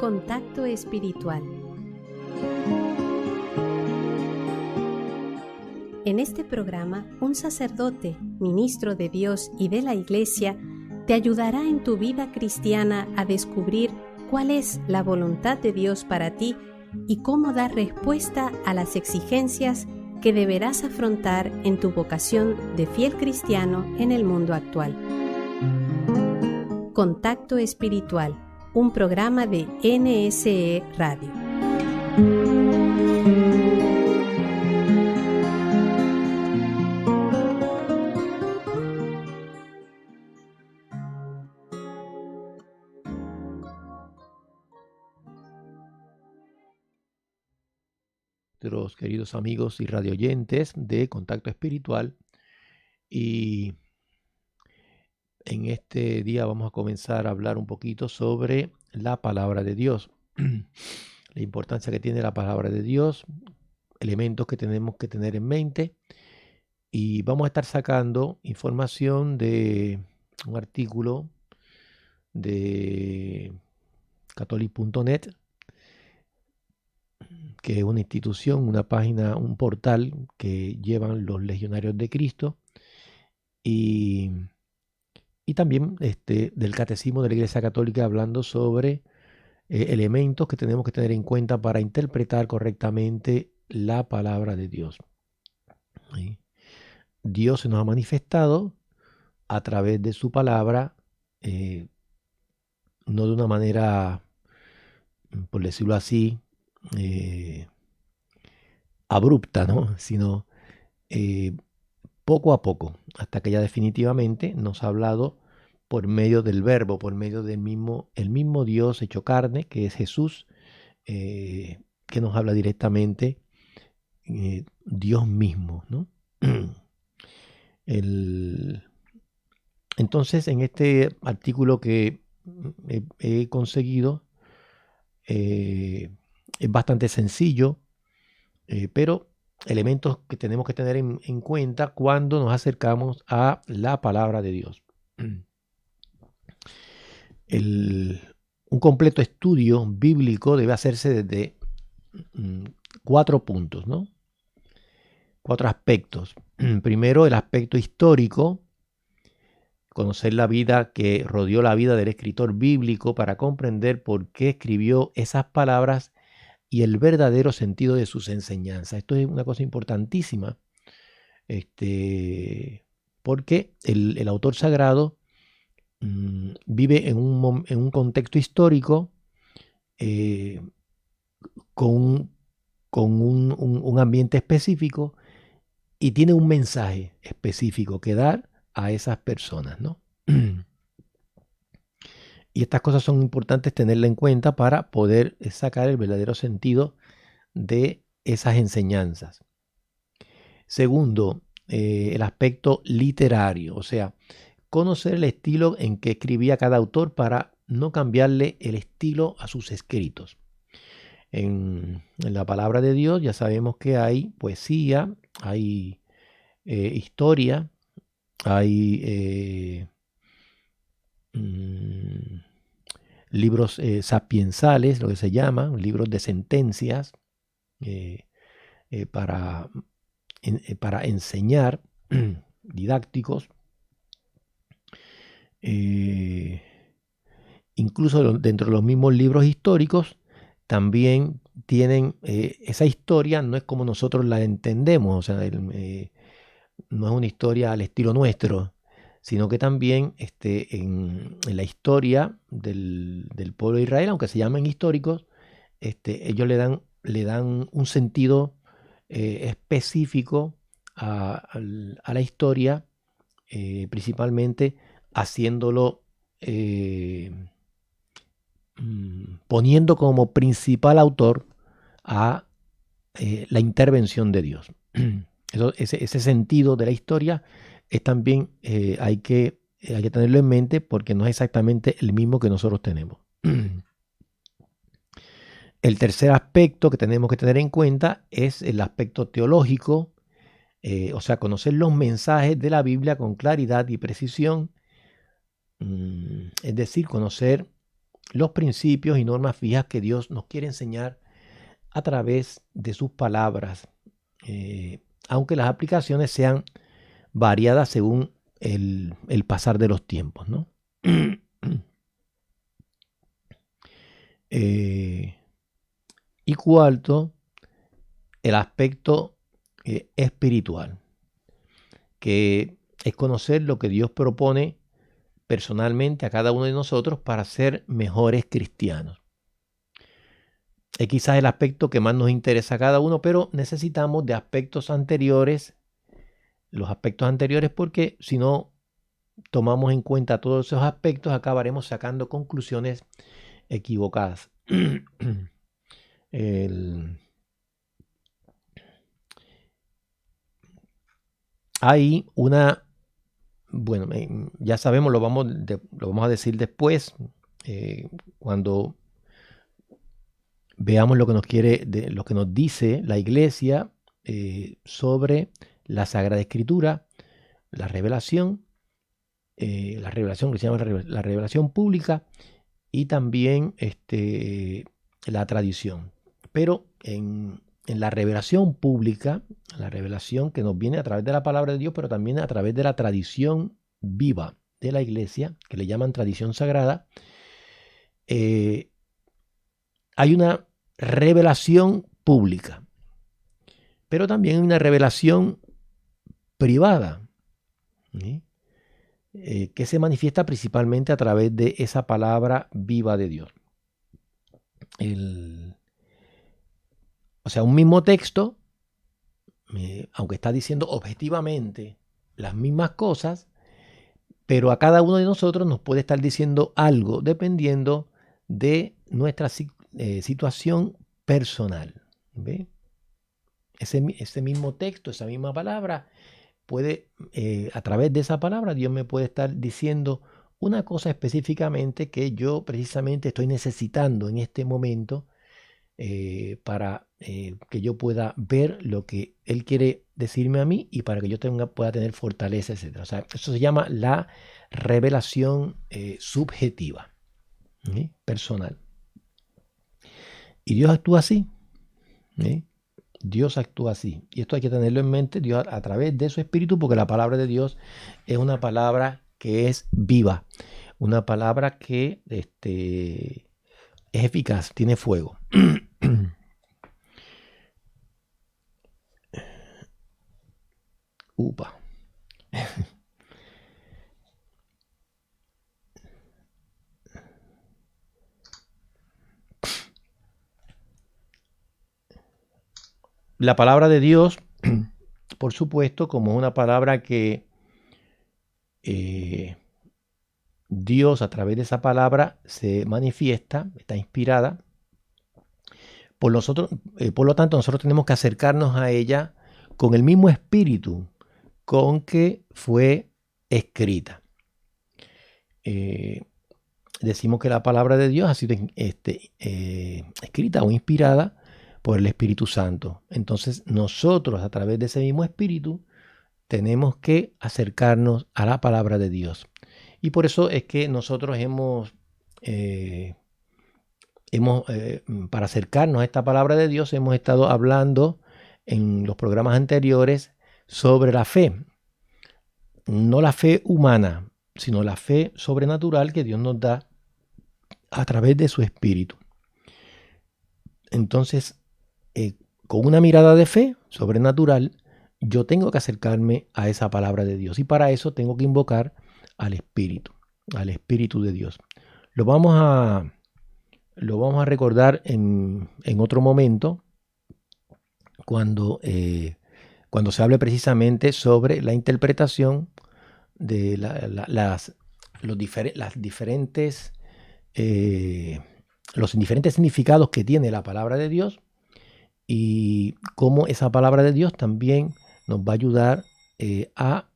Contacto Espiritual. En este programa, un sacerdote, ministro de Dios y de la Iglesia, te ayudará en tu vida cristiana a descubrir cuál es la voluntad de Dios para ti y cómo dar respuesta a las exigencias que deberás afrontar en tu vocación de fiel cristiano en el mundo actual. Contacto Espiritual, un programa de NSE Radio. Nuestros queridos amigos y radioyentes de Contacto Espiritual, y en este día vamos a comenzar a hablar un poquito sobre la palabra de Dios, la importancia que tiene la palabra de Dios, elementos que tenemos que tener en mente, y vamos a estar sacando información de un artículo de catholic.net, que es una institución, una página, un portal que llevan los legionarios de Cristo, y también del Catecismo de la Iglesia Católica, hablando sobre elementos que tenemos que tener en cuenta para interpretar correctamente la palabra de Dios. ¿Sí? Dios se nos ha manifestado a través de su palabra, no de una manera, por decirlo así, abrupta, ¿no? Sino poco a poco, hasta que ya definitivamente nos ha hablado por medio del Verbo, por medio del el mismo Dios hecho carne, que es Jesús, que nos habla directamente, Dios mismo, ¿no? Entonces, en este artículo que he conseguido, es bastante sencillo, pero elementos que tenemos que tener en cuenta cuando nos acercamos a la palabra de Dios. Un completo estudio bíblico debe hacerse desde 4 puntos, ¿no? 4 aspectos. Primero, el aspecto histórico, conocer la vida que rodeó la vida del escritor bíblico para comprender por qué escribió esas palabras y el verdadero sentido de sus enseñanzas. Esto es una cosa importantísima, porque el autor sagrado vive en un contexto histórico, con un ambiente específico, y tiene un mensaje específico que dar a esas personas, ¿no? Y estas cosas son importantes tenerla en cuenta para poder sacar el verdadero sentido de esas enseñanzas. Segundo, el aspecto literario, o sea, conocer el estilo en que escribía cada autor para no cambiarle el estilo a sus escritos. En la palabra de Dios ya sabemos que hay poesía, hay historia, hay libros sapiensales, lo que se llama, libros de sentencias, para enseñar, didácticos. Incluso dentro de los mismos libros históricos también tienen esa historia, no es como nosotros la entendemos, o sea, no es una historia al estilo nuestro, sino que también en la historia del pueblo de Israel, aunque se llamen históricos, ellos le dan un sentido específico a la historia, principalmente haciéndolo, poniendo como principal autor a la intervención de Dios. Ese sentido de la historia es también, hay que tenerlo en mente, porque no es exactamente el mismo que nosotros tenemos. El tercer aspecto que tenemos que tener en cuenta es el aspecto teológico, o sea, conocer los mensajes de la Biblia con claridad y precisión, es decir, conocer los principios y normas fijas que Dios nos quiere enseñar a través de sus palabras, aunque las aplicaciones sean variadas según el pasar de los tiempos, ¿no? Y cuarto, el aspecto espiritual, que es conocer lo que Dios propone personalmente a cada uno de nosotros para ser mejores cristianos. Es quizás el aspecto que más nos interesa a cada uno, pero necesitamos de aspectos anteriores, los aspectos anteriores, porque si no tomamos en cuenta todos esos aspectos, acabaremos sacando conclusiones equivocadas. Hay una, bueno, ya sabemos, lo vamos a decir después, cuando veamos lo que nos quiere, lo que nos dice la Iglesia sobre la Sagrada Escritura, la revelación que se llama la revelación pública, y también la tradición. Pero en la revelación pública, la revelación que nos viene a través de la palabra de Dios, pero también a través de la tradición viva de la Iglesia, que le llaman tradición sagrada, hay una revelación pública, pero también hay una revelación privada, ¿sí? Que se manifiesta principalmente a través de esa palabra viva de Dios. O sea, un mismo texto, aunque está diciendo objetivamente las mismas cosas, pero a cada uno de nosotros nos puede estar diciendo algo dependiendo de nuestra situación personal. ¿Ve? Ese mismo texto, esa misma palabra, puede, a través de esa palabra, Dios me puede estar diciendo una cosa específicamente que yo precisamente estoy necesitando en este momento, para que yo pueda ver lo que Él quiere decirme a mí y para que yo pueda tener fortaleza, etc. O sea, eso se llama la revelación subjetiva, ¿sí? Personal. Y Dios actúa así, ¿sí? Dios actúa así. Y esto hay que tenerlo en mente, Dios a través de su Espíritu, porque la palabra de Dios es una palabra que es viva, una palabra que es eficaz, tiene fuego. Upa. La palabra de Dios, por supuesto, como una palabra que Dios a través de esa palabra se manifiesta, está inspirada. Por lo tanto, nosotros tenemos que acercarnos a ella con el mismo espíritu con que fue escrita. Decimos que la palabra de Dios ha sido escrita o inspirada por el Espíritu Santo. Entonces, nosotros a través de ese mismo espíritu tenemos que acercarnos a la palabra de Dios. Y por eso es que nosotros para acercarnos a esta palabra de Dios, hemos estado hablando en los programas anteriores sobre la fe. No la fe humana, sino la fe sobrenatural que Dios nos da a través de su Espíritu. Entonces, con una mirada de fe sobrenatural, yo tengo que acercarme a esa palabra de Dios. Y para eso tengo que invocar al Espíritu de Dios. Lo vamos a recordar en otro momento, cuando se hable precisamente sobre la interpretación de los diferentes significados que tiene la palabra de Dios, y cómo esa palabra de Dios también nos va a ayudar a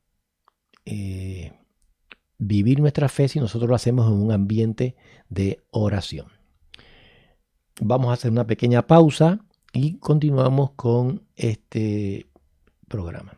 vivir nuestra fe si nosotros lo hacemos en un ambiente de oración. Vamos a hacer una pequeña pausa y continuamos con este programa.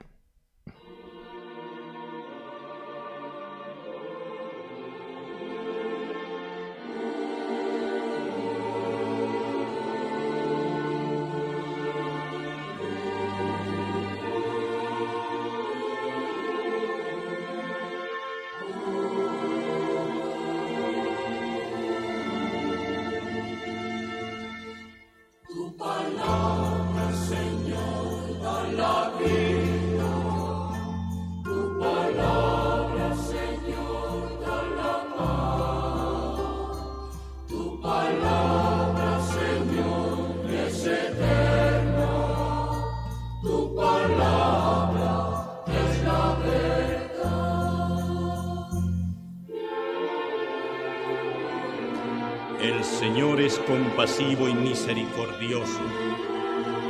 El Señor es compasivo y misericordioso.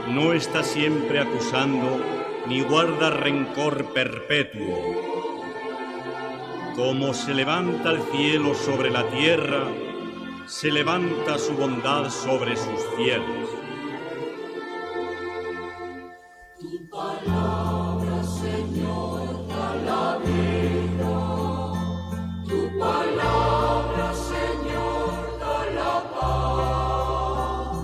No está siempre acusando ni guarda rencor perpetuo. Como se levanta el cielo sobre la tierra, se levanta su bondad sobre sus fieles. Tu palabra, Señor, da la vida. Tu palabra, Señor, da la paz.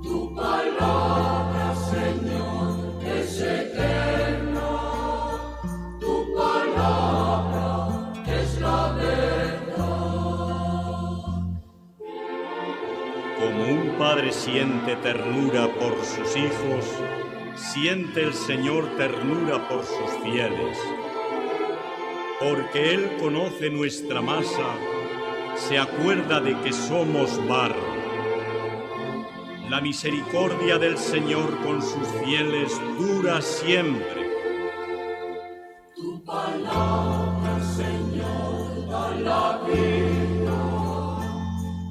Tu palabra, Señor, es eterna. Tu palabra es la verdad. Como un padre siente ternura por sus hijos, siente el Señor ternura por sus fieles. Porque Él conoce nuestra masa, se acuerda de que somos barro. La misericordia del Señor con sus fieles dura siempre. Tu palabra, Señor, da la vida.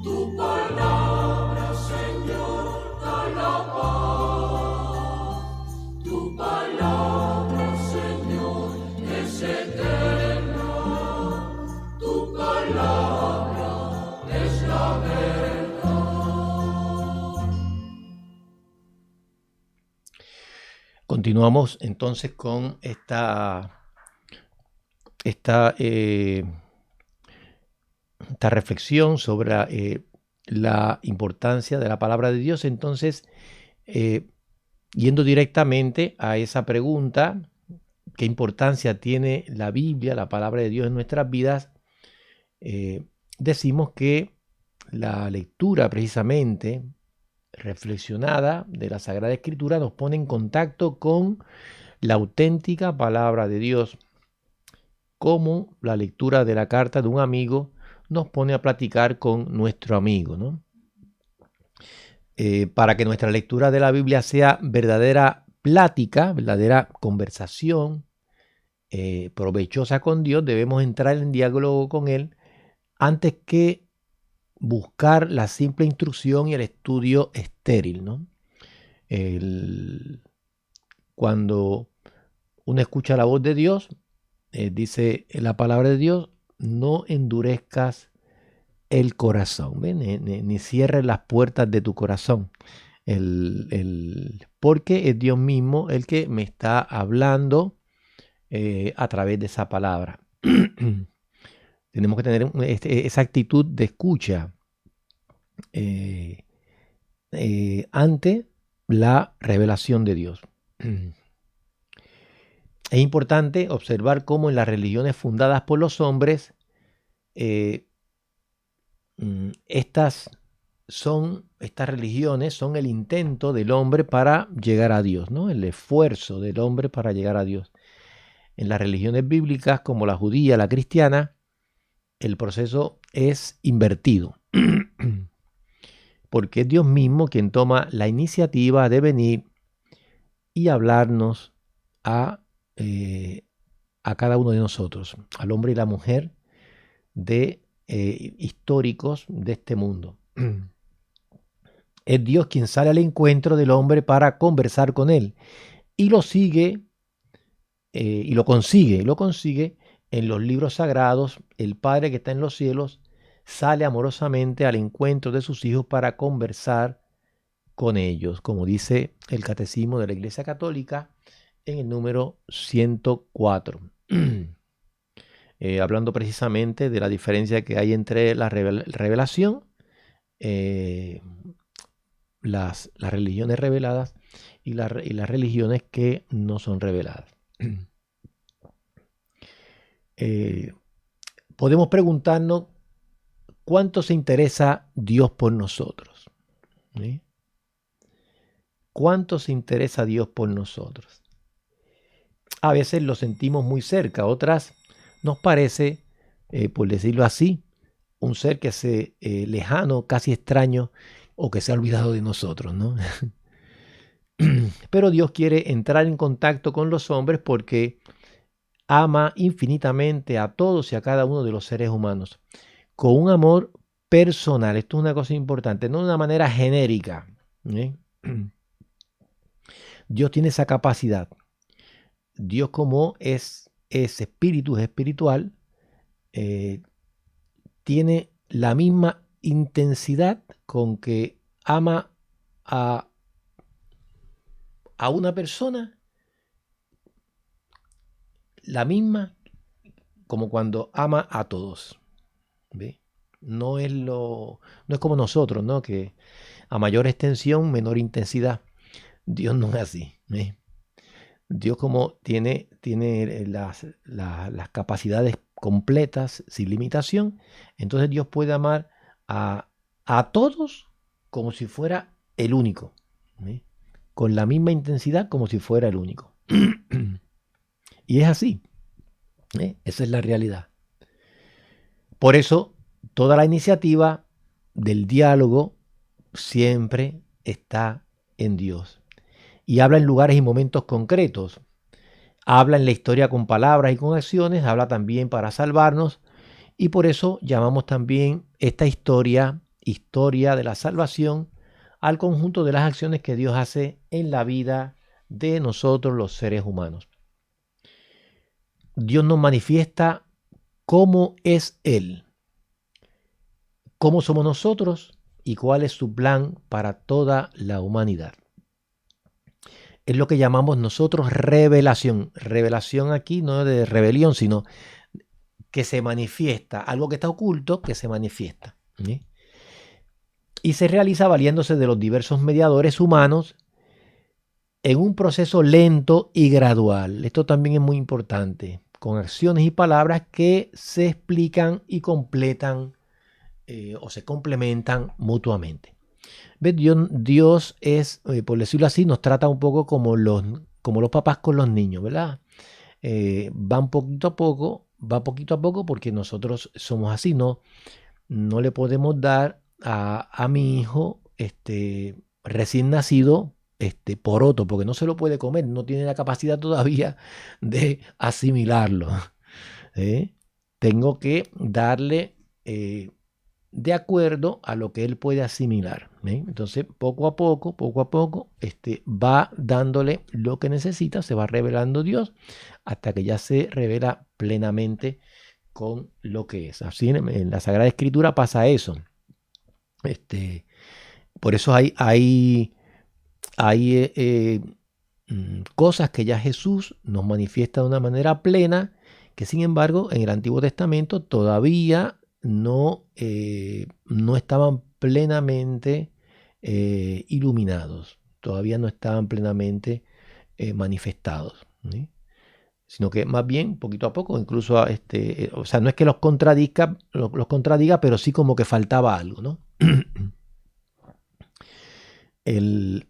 Tu palabra, Señor, da la paz. Tu palabra, Señor, es eterna. Tu palabra es la verdad. Continuamos entonces con esta reflexión sobre la importancia de la palabra de Dios. Entonces, yendo directamente a esa pregunta, ¿qué importancia tiene la Biblia, la palabra de Dios en nuestras vidas? Decimos que la lectura precisamente reflexionada de la Sagrada Escritura nos pone en contacto con la auténtica palabra de Dios, como la lectura de la carta de un amigo nos pone a platicar con nuestro amigo, ¿no? Para que nuestra lectura de la Biblia sea verdadera plática, verdadera conversación, provechosa con Dios, debemos entrar en diálogo con Él antes que buscar la simple instrucción y el estudio estéril, ¿no? Cuando uno escucha la voz de Dios, dice la palabra de Dios, no endurezcas el corazón, ni cierres las puertas de tu corazón, porque es Dios mismo el que me está hablando a través de esa palabra. Tenemos que tener esa actitud de escucha ante la revelación de Dios. Es importante observar cómo en las religiones fundadas por los hombres, estas religiones son el intento del hombre para llegar a Dios, ¿no? El esfuerzo del hombre para llegar a Dios. En las religiones bíblicas, como la judía, la cristiana, el proceso es invertido, porque es Dios mismo quien toma la iniciativa de venir y hablarnos a cada uno de nosotros, al hombre y la mujer históricos de este mundo. Es Dios quien sale al encuentro del hombre para conversar con él y lo sigue y lo consigue en los libros sagrados. El Padre que está en los cielos sale amorosamente al encuentro de sus hijos para conversar con ellos, como dice el Catecismo de la Iglesia Católica en el número 104. Hablando precisamente de la diferencia que hay entre la revelación, las religiones reveladas y las religiones que no son reveladas. Podemos preguntarnos cuánto se interesa Dios por nosotros. ¿Sí? ¿Cuánto se interesa Dios por nosotros? A veces lo sentimos muy cerca, otras nos parece, por decirlo así, un ser que se lejano, casi extraño, o que se ha olvidado de nosotros, ¿no? Pero Dios quiere entrar en contacto con los hombres porque ama infinitamente a todos y a cada uno de los seres humanos, con un amor personal. Esto es una cosa importante, no de una manera genérica. Dios tiene esa capacidad. Dios, como es espíritu, es espiritual, tiene la misma intensidad con que ama a una persona, la misma como cuando ama a todos. ¿Ve? No es como nosotros, ¿no? Que a mayor extensión, menor intensidad. Dios no es así. ¿Ve? Dios, como tiene las capacidades completas, sin limitación, entonces Dios puede amar a todos como si fuera el único, ¿sí? Con la misma intensidad como si fuera el único. Y es así, ¿sí? Esa es la realidad. Por eso, toda la iniciativa del diálogo siempre está en Dios. Y habla en lugares y momentos concretos. Habla en la historia con palabras y con acciones, habla también para salvarnos, y por eso llamamos también esta historia de la salvación al conjunto de las acciones que Dios hace en la vida de nosotros los seres humanos. Dios nos manifiesta cómo es Él, cómo somos nosotros y cuál es su plan para toda la humanidad. Es lo que llamamos nosotros revelación. Revelación aquí no de rebelión, sino que se manifiesta, algo que está oculto que se manifiesta. ¿Sí? Y se realiza valiéndose de los diversos mediadores humanos en un proceso lento y gradual. Esto también es muy importante, con acciones y palabras que se explican y completan o se complementan mutuamente. ¿Ves? Dios es, por decirlo así, nos trata un poco como los papás con los niños, ¿verdad? Va poquito a poco porque nosotros somos así, no le podemos dar a mi hijo recién nacido poroto, porque no se lo puede comer, no tiene la capacidad todavía de asimilarlo. Tengo que darle de acuerdo a lo que él puede asimilar. Entonces, poco a poco, va dándole lo que necesita, se va revelando Dios hasta que ya se revela plenamente con lo que es. Así en la Sagrada Escritura pasa eso. Por eso hay cosas que ya Jesús nos manifiesta de una manera plena, que sin embargo en el Antiguo Testamento todavía no estaban plenamente iluminados, todavía no estaban plenamente manifestados, ¿sí? Sino que más bien poquito a poco, incluso o sea, no es que los contradiga, pero sí como que faltaba algo, ¿no?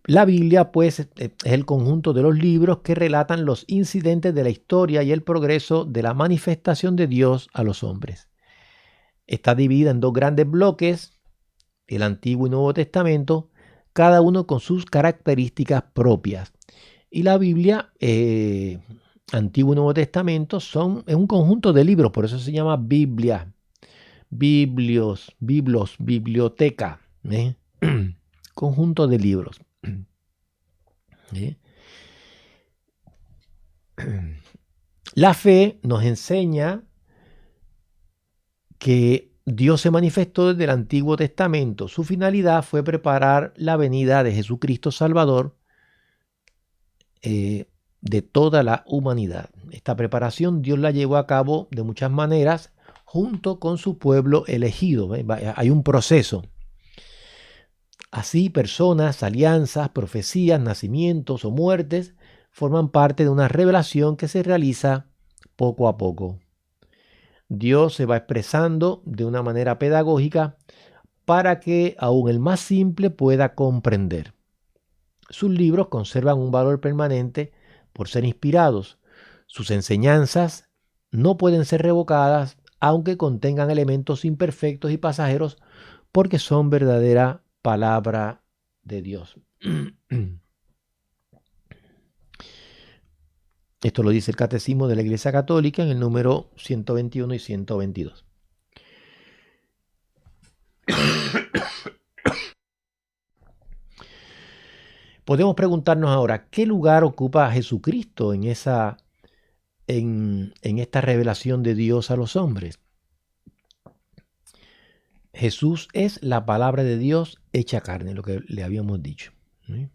La Biblia, pues, es el conjunto de los libros que relatan los incidentes de la historia y el progreso de la manifestación de Dios a los hombres. Está dividida en dos grandes bloques, el Antiguo y Nuevo Testamento, cada uno con sus características propias. Y la Biblia, Antiguo y Nuevo Testamento, es un conjunto de libros, por eso se llama Biblia, biblioteca, conjunto de libros. La fe nos enseña que Dios se manifestó desde el Antiguo Testamento. Su finalidad fue preparar la venida de Jesucristo Salvador de toda la humanidad. Esta preparación Dios la llevó a cabo de muchas maneras junto con su pueblo elegido. Hay un proceso. Así, personas, alianzas, profecías, nacimientos o muertes forman parte de una revelación que se realiza poco a poco. Dios se va expresando de una manera pedagógica para que aún el más simple pueda comprender. Sus libros conservan un valor permanente por ser inspirados. Sus enseñanzas no pueden ser revocadas, aunque contengan elementos imperfectos y pasajeros, porque son verdadera palabra de Dios. Esto lo dice el Catecismo de la Iglesia Católica en el número 121 y 122. Podemos preguntarnos ahora, ¿qué lugar ocupa Jesucristo en esta revelación de Dios a los hombres? Jesús es la palabra de Dios hecha carne, lo que le habíamos dicho. ¿Sí?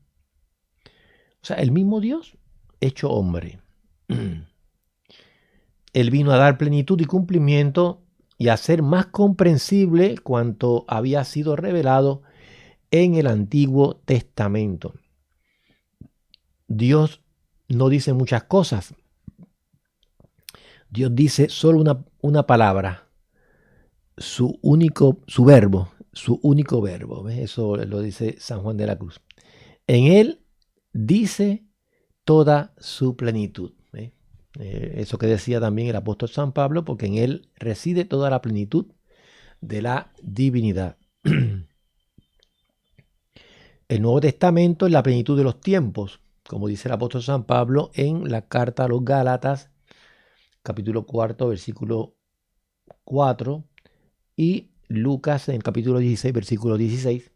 O sea, el mismo Dios hecho hombre. Él vino a dar plenitud y cumplimiento y a hacer más comprensible cuanto había sido revelado en el Antiguo Testamento. Dios no dice muchas cosas. Dios dice solo una palabra, su único verbo. ¿Ves? Eso lo dice San Juan de la Cruz. En él dice toda su plenitud. ¿Ves? Eso que decía también el apóstol San Pablo, porque en él reside toda la plenitud de la divinidad. El Nuevo Testamento es la plenitud de los tiempos, como dice el apóstol San Pablo en la carta a los Gálatas, capítulo 4, versículo 4, y Lucas en el capítulo 16, versículo 16,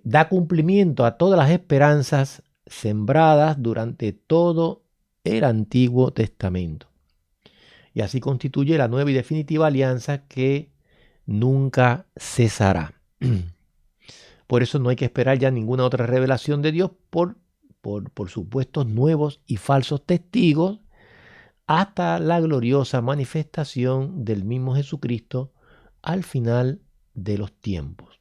da cumplimiento a todas las esperanzas sembradas durante todo el Antiguo Testamento. Y así constituye la nueva y definitiva alianza que nunca cesará. Por eso no hay que esperar ya ninguna otra revelación de Dios por supuestos nuevos y falsos testigos hasta la gloriosa manifestación del mismo Jesucristo al final de los tiempos.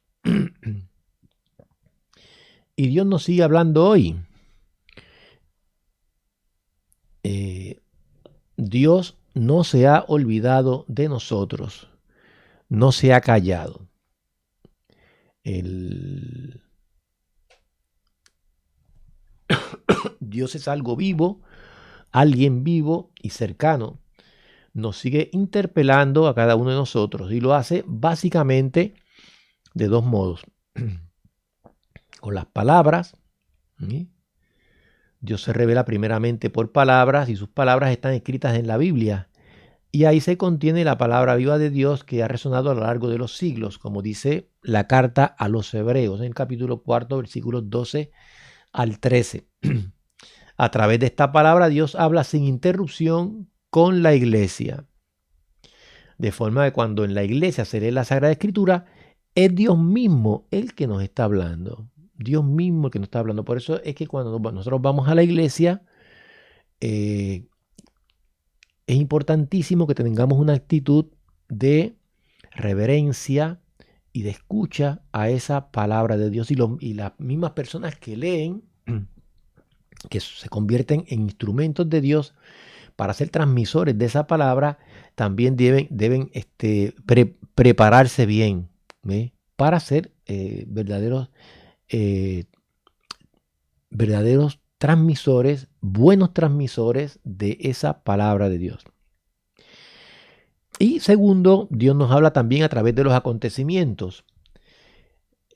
Y Dios nos sigue hablando hoy. Dios no se ha olvidado de nosotros, no se ha callado. Dios es algo vivo, alguien vivo y cercano. Nos sigue interpelando a cada uno de nosotros y lo hace básicamente de dos modos. Con las palabras. ¿Sí? Dios se revela primeramente por palabras y sus palabras están escritas en la Biblia. Y ahí se contiene la palabra viva de Dios que ha resonado a lo largo de los siglos, como dice la carta a los Hebreos en el capítulo 4, versículos 12 al 13. A través de esta palabra Dios habla sin interrupción con la iglesia. De forma que cuando en la iglesia se lee la Sagrada Escritura, es Dios mismo el que nos está hablando. Dios mismo el que nos está hablando. Por eso es que cuando nosotros vamos a la iglesia, es importantísimo que tengamos una actitud de reverencia y de escucha a esa palabra de Dios. Y las mismas personas que leen, que se convierten en instrumentos de Dios para ser transmisores de esa palabra, también deben prepararse bien, ¿eh? Para ser verdaderos transmisores, buenos transmisores de esa palabra de Dios. Y segundo, Dios nos habla también a través de los acontecimientos.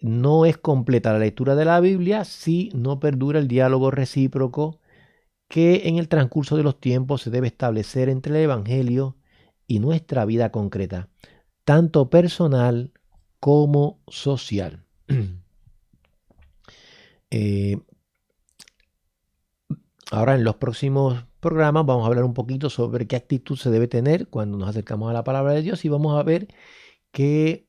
No es completa la lectura de la Biblia si no perdura el diálogo recíproco que en el transcurso de los tiempos se debe establecer entre el Evangelio y nuestra vida concreta, tanto personal como social. Ahora en los próximos programas vamos a hablar un poquito sobre qué actitud se debe tener cuando nos acercamos a la palabra de Dios y vamos a ver qué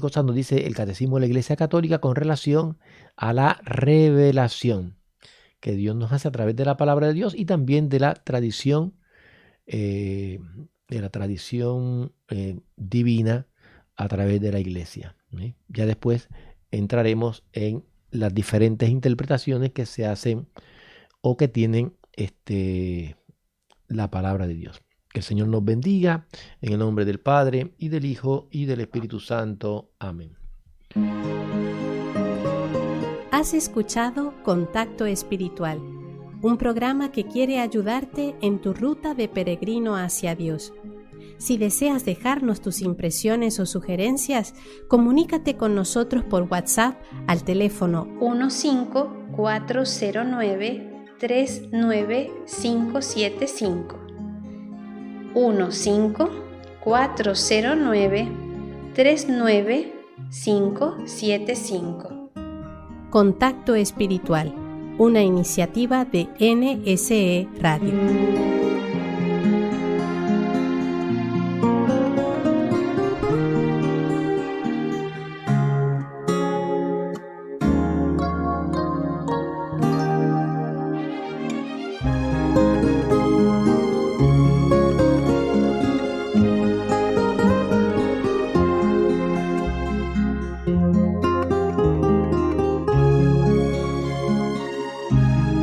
cosa nos dice el Catecismo de la Iglesia Católica con relación a la revelación que Dios nos hace a través de la palabra de Dios y también de la tradición divina a través de la Iglesia. Ya después entraremos en las diferentes interpretaciones que se hacen o que tienen la palabra de Dios. Que el Señor nos bendiga en el nombre del Padre y del Hijo y del Espíritu Santo. Amén. Has escuchado Contacto Espiritual, un programa que quiere ayudarte en tu ruta de peregrino hacia Dios. Si deseas dejarnos tus impresiones o sugerencias, comunícate con nosotros por WhatsApp al teléfono 15409-39575. 15409 39575. Contacto Espiritual, una iniciativa de NSE Radio.